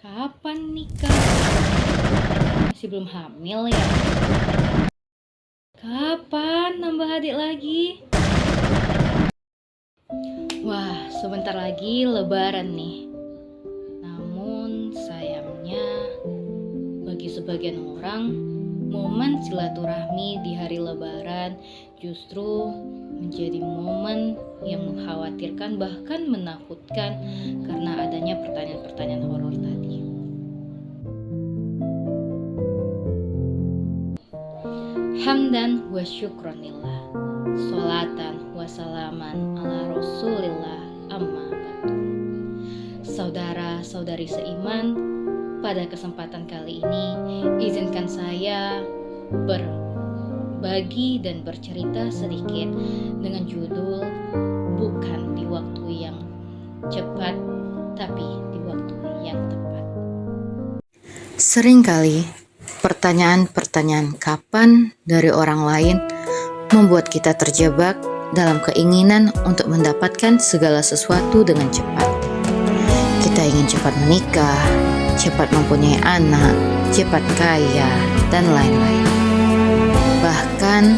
Kapan nikah? Masih belum hamil ya? Kapan nambah adik lagi? Wah, sebentar lagi lebaran nih. Namun sayangnya bagi sebagian orang, momen silaturahmi di hari lebaran justru menjadi momen yang mengkhawatirkan bahkan menakutkan karena adanya pertanyaan-pertanyaan horor tadi. Hamdan wa syukronillah, sholatan wa salaman ala rasulillah, amma ba'du. Saudara-saudari seiman, pada kesempatan kali ini izinkan saya berbagi dan bercerita sedikit dengan judul Bukan di Waktu Yang Cepat, tapi di Waktu Yang Tepat. Seringkali pertanyaan-pertanyaan kapan dari orang lain membuat kita terjebak dalam keinginan untuk mendapatkan segala sesuatu dengan cepat. Kita ingin cepat menikah, cepat mempunyai anak, cepat kaya, dan lain-lain. Bahkan,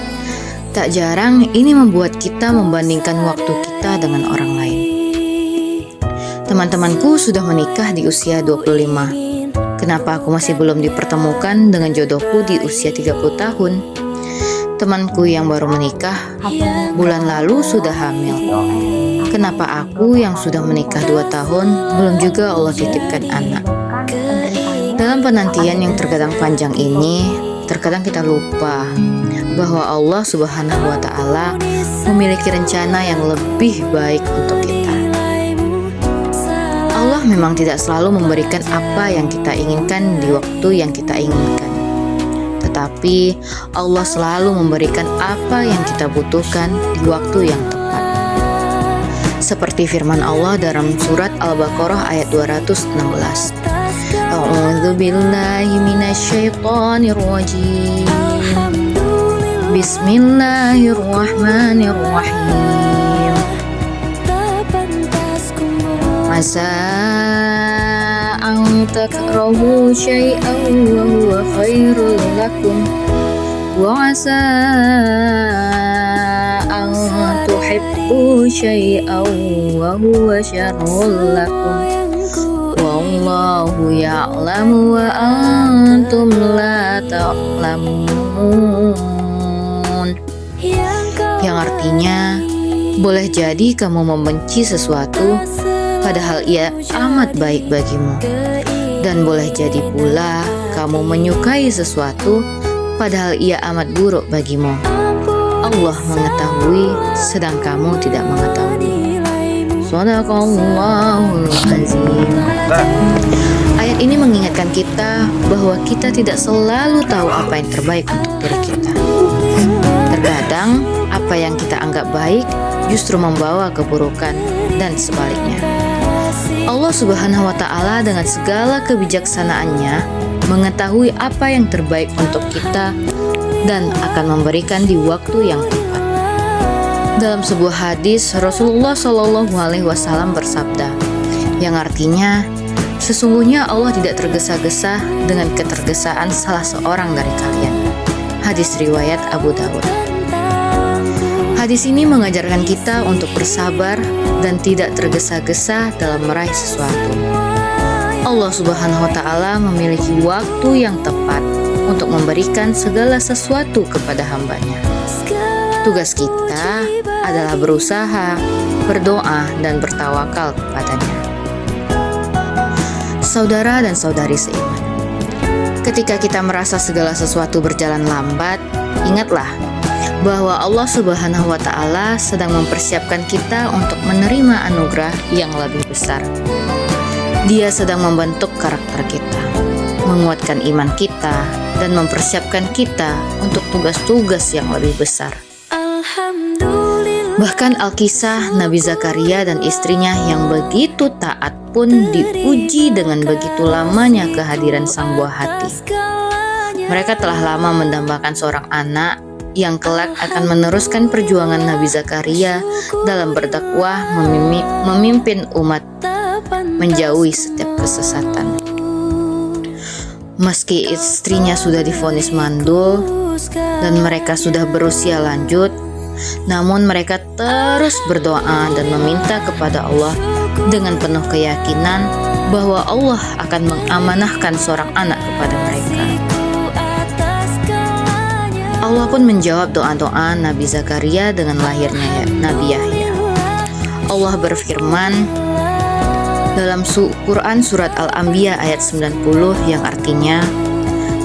tak jarang ini membuat kita membandingkan waktu kita dengan orang lain. Teman-temanku sudah menikah di usia 25. Kenapa aku masih belum dipertemukan dengan jodohku di usia 30 tahun? Temanku yang baru menikah bulan lalu sudah hamil. Kenapa aku yang sudah menikah 2 tahun belum juga Allah titipkan anak? Dalam penantian yang terkadang panjang ini, terkadang kita lupa bahwa Allah Subhanahu wa Ta'ala memiliki rencana yang lebih baik untuk kita. Allah memang tidak selalu memberikan apa yang kita inginkan di waktu yang kita inginkan. Tetapi Allah selalu memberikan apa yang kita butuhkan di waktu yang tepat. Seperti firman Allah dalam surat Al-Baqarah ayat 216. A'udzu billahi minasyaitonir rajim. Bismillahirrahmanirrahim. Asa an takrahu syai'an wa huwa khairul lakum wa asa an tuhibbu syai'an wa huwa syarrul lakum wallahu ya'lamu wa antum la ta'lamun. Yang artinya, boleh jadi kamu membenci sesuatu padahal ia amat baik bagimu, dan boleh jadi pula kamu menyukai sesuatu padahal ia amat buruk bagimu. Allah mengetahui sedang kamu tidak mengetahui. Shadaqallahul azim. Ayat ini mengingatkan kita bahwa kita tidak selalu tahu apa yang terbaik untuk diri kita. Terkadang apa yang kita anggap baik justru membawa keburukan dan sebaliknya. Allah Subhanahu wa Ta'ala dengan segala kebijaksanaannya mengetahui apa yang terbaik untuk kita dan akan memberikan di waktu yang tepat. Dalam sebuah hadis, Rasulullah Shallallahu Alaihi Wasallam bersabda, yang artinya, sesungguhnya Allah tidak tergesa-gesa dengan ketergesaan salah seorang dari kalian. Hadis riwayat Abu Dawud. Hadis ini mengajarkan kita untuk bersabar dan tidak tergesa-gesa dalam meraih sesuatu. Allah Subhanahu wa Ta'ala memiliki waktu yang tepat untuk memberikan segala sesuatu kepada hambanya. Tugas kita adalah berusaha, berdoa, dan bertawakal kepadanya. Saudara dan saudari seiman, ketika kita merasa segala sesuatu berjalan lambat, ingatlah bahwa Allah Subhanahu wa Ta'ala sedang mempersiapkan kita untuk menerima anugerah yang lebih besar. Dia sedang membentuk karakter kita, menguatkan iman kita, dan mempersiapkan kita untuk tugas-tugas yang lebih besar. Bahkan Alkisah Nabi Zakaria dan istrinya yang begitu taat pun diuji dengan begitu lamanya kehadiran sang buah hati. Mereka telah lama mendambakan seorang anak yang kelak akan meneruskan perjuangan Nabi Zakaria dalam berdakwah memimpin umat menjauhi setiap kesesatan. Meski istrinya sudah divonis mandul dan mereka sudah berusia lanjut, namun mereka terus berdoa dan meminta kepada Allah dengan penuh keyakinan bahwa Allah akan mengamanahkan seorang anak kepada mereka. Allah pun menjawab doa-doa Nabi Zakaria dengan lahirnya Nabi Yahya. Allah berfirman dalam Quran surat Al-Anbiya ayat 90 yang artinya,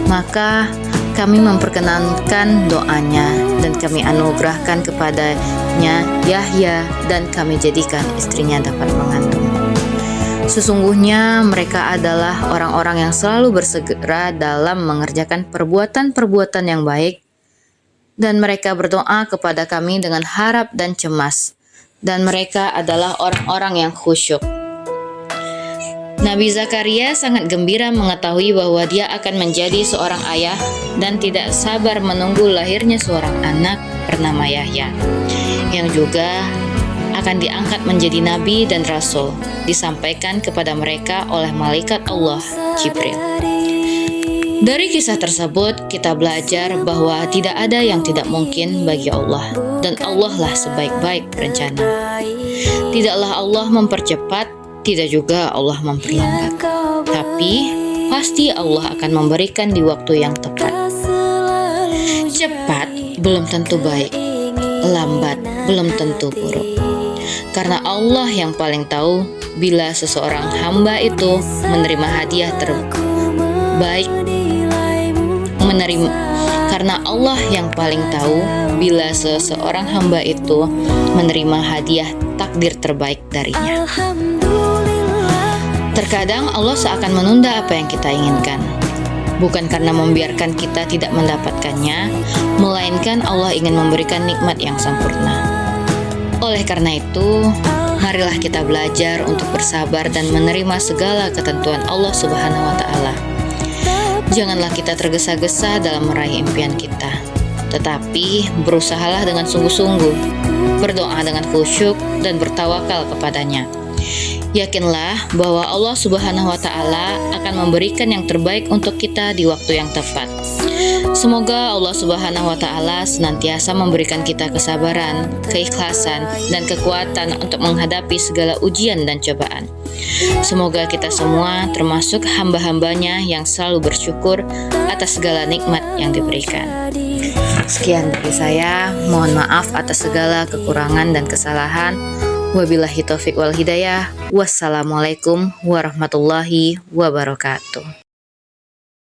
maka kami memperkenankan doanya dan kami anugerahkan kepadanya Yahya dan kami jadikan istrinya dapat mengandung. Sesungguhnya mereka adalah orang-orang yang selalu bersegera dalam mengerjakan perbuatan-perbuatan yang baik dan mereka berdoa kepada kami dengan harap dan cemas dan mereka adalah orang-orang yang khusyuk. Nabi Zakaria sangat gembira mengetahui bahwa dia akan menjadi seorang ayah dan tidak sabar menunggu lahirnya seorang anak bernama Yahya, yang juga akan diangkat menjadi nabi dan rasul, disampaikan kepada mereka oleh malaikat Allah, Jibril. Dari kisah tersebut, kita belajar bahwa tidak ada yang tidak mungkin bagi Allah, dan Allah lah sebaik-baik perencana. Tidaklah Allah mempercepat, tidak juga Allah memperlambat, tapi pasti Allah akan memberikan di waktu yang tepat. Cepat belum tentu baik, lambat belum tentu buruk. Karena Allah yang paling tahu bila seseorang hamba itu menerima hadiah terbaik, karena Allah yang paling tahu bila seseorang hamba itu menerima hadiah takdir terbaik darinya. Terkadang Allah seakan menunda apa yang kita inginkan, bukan karena membiarkan kita tidak mendapatkannya, melainkan Allah ingin memberikan nikmat yang sempurna. Oleh karena itu, marilah kita belajar untuk bersabar dan menerima segala ketentuan Allah Subhanahu wa Ta'ala. Janganlah kita tergesa-gesa dalam meraih impian kita, tetapi berusahalah dengan sungguh-sungguh, berdoa dengan khusyuk dan bertawakal kepadanya. Yakinlah bahwa Allah Subhanahu wa Ta'ala akan memberikan yang terbaik untuk kita di waktu yang tepat. Semoga Allah Subhanahu wa Ta'ala senantiasa memberikan kita kesabaran, keikhlasan, dan kekuatan untuk menghadapi segala ujian dan cobaan. Semoga kita semua termasuk hamba-hambanya yang selalu bersyukur atas segala nikmat yang diberikan. Sekian dari saya, mohon maaf atas segala kekurangan dan kesalahan. Wabillahi taufiq wal hidayah. Wassalamualaikum warahmatullahi wabarakatuh.